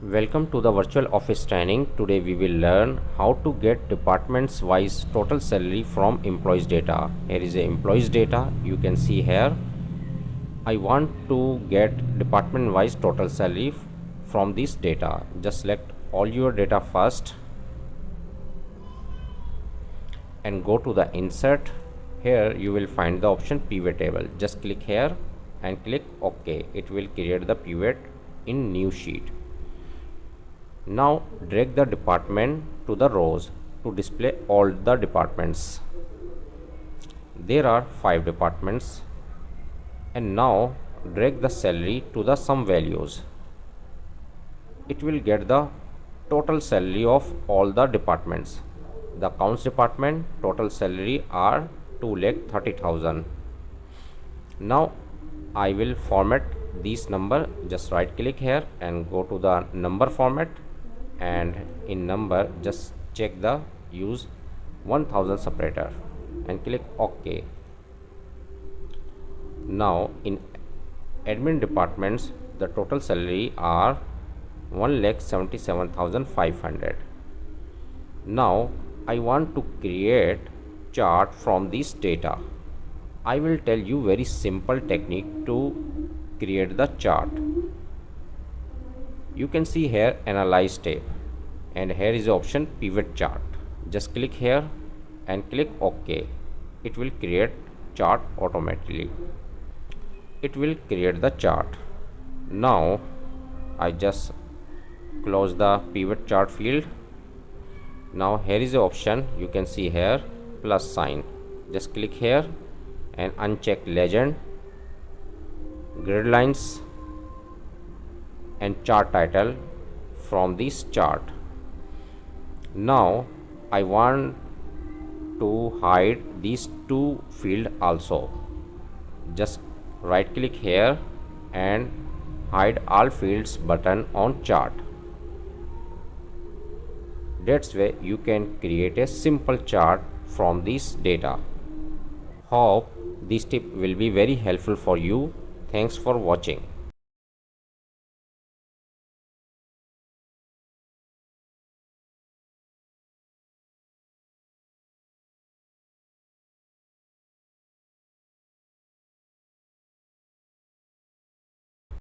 Welcome to the virtual office training. Today we will learn how to get departments wise total salary from employees data. Here is a employees data. You can see here I want to get department wise total salary from this data. Just select all your data first and go to the insert. Here you will find the option pivot table. Just click here and click OK. It will create the pivot in new sheet. Now drag the department to the rows to display all the departments. There are 5 departments, and now drag the salary to the sum values. It will get the total salary of all the departments. The accounts department total salary are 2,30,000. Now I will format this number. Just right click here and go to the number format, and in number just check the use 1000 separator and click OK. Now in admin departments the total salary are 1,77,500. Now I want to create chart from this data. I will tell you very simple technique to create the chart. You can see here analyze tab, and here is the option pivot chart. Just click here and click OK. It will create chart automatically. It will create the chart. Now I just close the pivot chart field. Now here is the option, you can see here plus sign. Just click here and uncheck legend, grid lines and chart title from this chart. Now I want to hide these two fields also. Just right click here and hide all fields button on chart. That's way you can create a simple chart from this data. Hope this tip will be very helpful for you. Thanks for watching.